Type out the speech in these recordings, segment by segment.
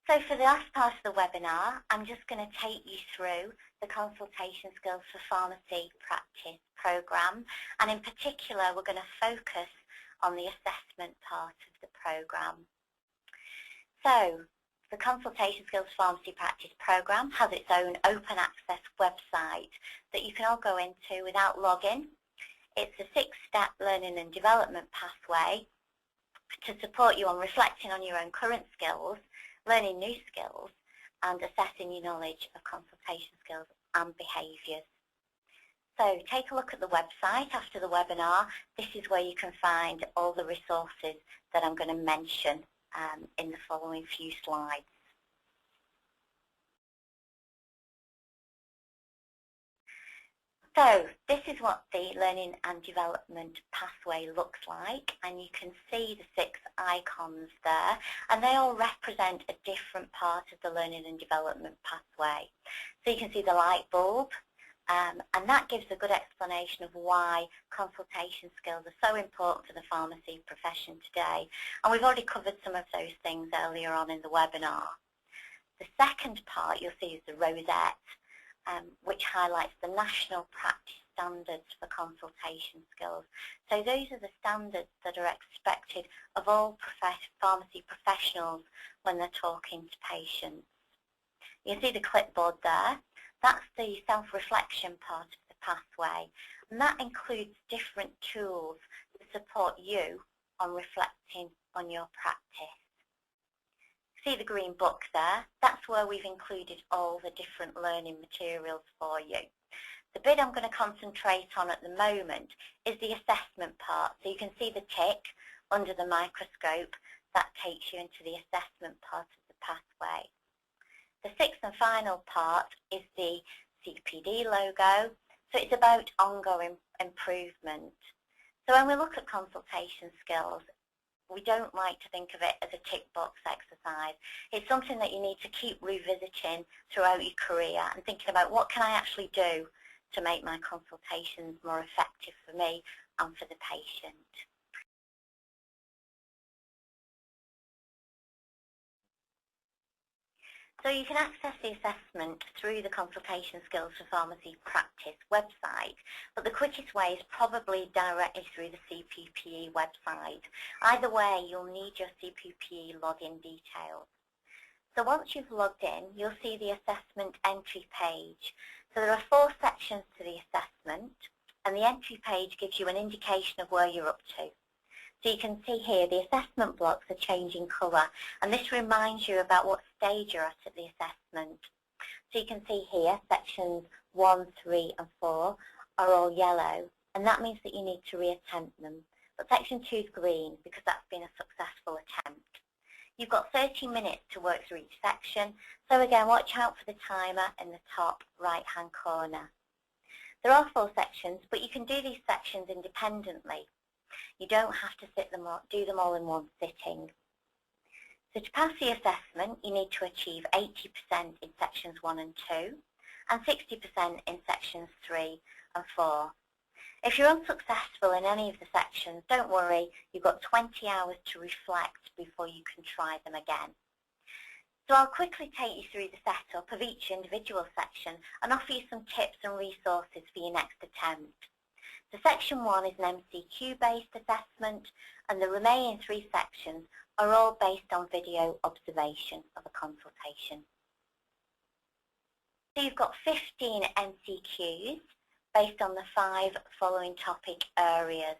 So for the last part of the webinar, I'm just going to take you through the Consultation Skills for Pharmacy Practice programme, and in particular we're going to focus on the assessment part of the programme. So the Consultation Skills for Pharmacy Practice programme has its own open access website that you can all go into without login. It's a 6-step learning and development pathway to support you on reflecting on your own current skills, learning new skills, and assessing your knowledge of consultation skills and behaviours. So take a look at the website after the webinar. This is where you can find all the resources that I'm going to mention in the following few slides. So this is what the learning and development pathway looks like, and you can see the 6 icons there, and they all represent a different part of the learning and development pathway. So you can see the light bulb, and that gives a good explanation of why consultation skills are so important for the pharmacy profession today, and we've already covered some of those things earlier on in the webinar. The second part you'll see is the rosette, which highlights the national practice standards for consultation skills. So those are the standards that are expected of all pharmacy professionals when they're talking to patients. You see the clipboard there. That's the self-reflection part of the pathway, and that includes different tools to support you on reflecting on your practice. See the green book there? That's where we've included all the different learning materials for you. The bit I'm going to concentrate on at the moment is the assessment part. So you can see the tick under the microscope. That takes you into the assessment part of the pathway. The 6th and final part is the CPD logo. So it's about ongoing improvement. So when we look at consultation skills, we don't like to think of it as a tick box exercise. It's something that you need to keep revisiting throughout your career and thinking about what can I actually do to make my consultations more effective for me and for the patient. So you can access the assessment through the Consultation Skills for Pharmacy Practice website, but the quickest way is probably directly through the CPPE website. Either way, you'll need your CPPE login details. So once you've logged in, you'll see the assessment entry page. So there are 4 sections to the assessment, and the entry page gives you an indication of where you're up to. So you can see here the assessment blocks are changing colour, and this reminds you about what stage you're at the assessment. So you can see here sections 1, 3 and 4 are all yellow, and that means that you need to reattempt them. But section 2 is green because that's been a successful attempt. You've got 30 minutes to work through each section, so again watch out for the timer in the top right hand corner. There are 4 sections, but you can do these sections independently. You don't have to do them all in one sitting. So to pass the assessment, you need to achieve 80% in sections 1 and 2, and 60% in sections 3 and 4. If you're unsuccessful in any of the sections, don't worry, you've got 20 hours to reflect before you can try them again. So I'll quickly take you through the setup of each individual section and offer you some tips and resources for your next attempt. So section 1 is an MCQ-based assessment, and the remaining 3 sections are all based on video observation of a consultation. So you've got 15 MCQs based on the 5 following topic areas.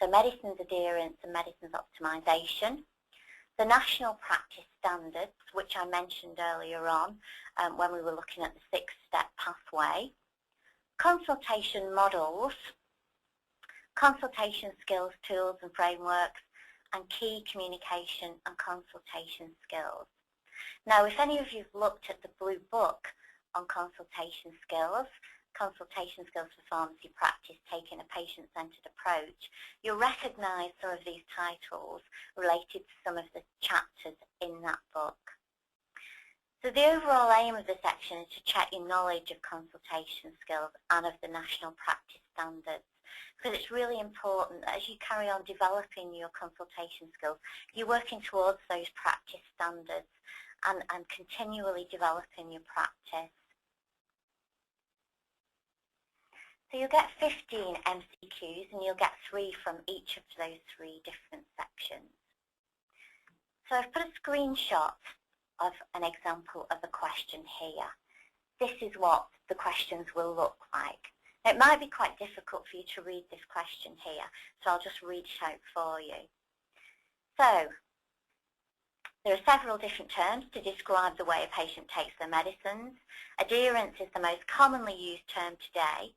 So medicines adherence and medicines optimisation, the national practice standards, which I mentioned earlier on when we were looking at the 6-step pathway, consultation models, consultation skills, tools and frameworks, and key communication and consultation skills. Now, if any of you have looked at the blue book on consultation skills for pharmacy practice, taking a patient-centred approach, you'll recognise some of these titles related to some of the chapters in that book. So the overall aim of the section is to check your knowledge of consultation skills and of the national practice standards, because it's really important that as you carry on developing your consultation skills, you're working towards those practice standards and continually developing your practice. So you'll get 15 MCQs and you'll get 3 from each of those 3 different sections. So I've put a screenshot of an example of a question here. This is what the questions will look like. It might be quite difficult for you to read this question here, so I'll just read it out for you. So, there are several different terms to describe the way a patient takes their medicines. Adherence is the most commonly used term today.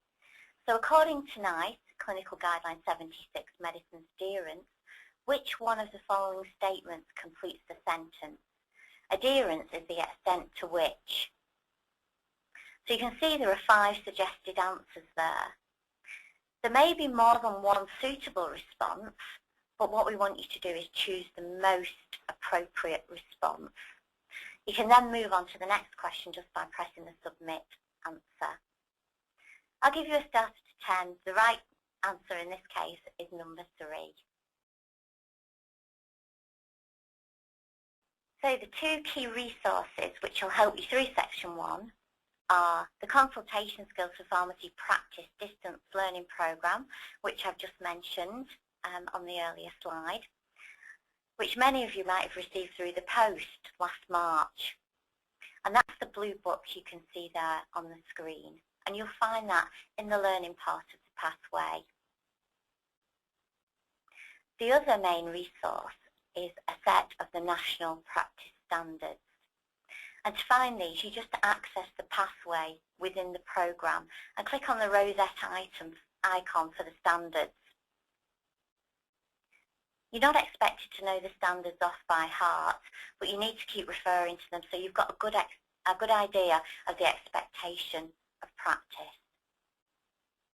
So according to NICE, Clinical Guideline 76, Medicines Adherence, which one of the following statements completes the sentence? Adherence is the extent to which. So you can see there are 5 suggested answers there. There may be more than one suitable response, but what we want you to do is choose the most appropriate response. You can then move on to the next question just by pressing the submit answer. I'll give you a start to 10. The right answer in this case is number 3. So the 2 key resources which will help you through section 1 are the Consultation Skills for Pharmacy Practice Distance Learning Programme, which I've just mentioned on the earlier slide, which many of you might have received through the post last March. And that's the blue book you can see there on the screen. And you'll find that in the learning part of the pathway. The other main resource is a set of the National Practice Standards. And to find these, you just access the pathway within the programme and click on the rosette icon for the standards. You're not expected to know the standards off by heart, but you need to keep referring to them so you've got a good idea of the expectation of practice.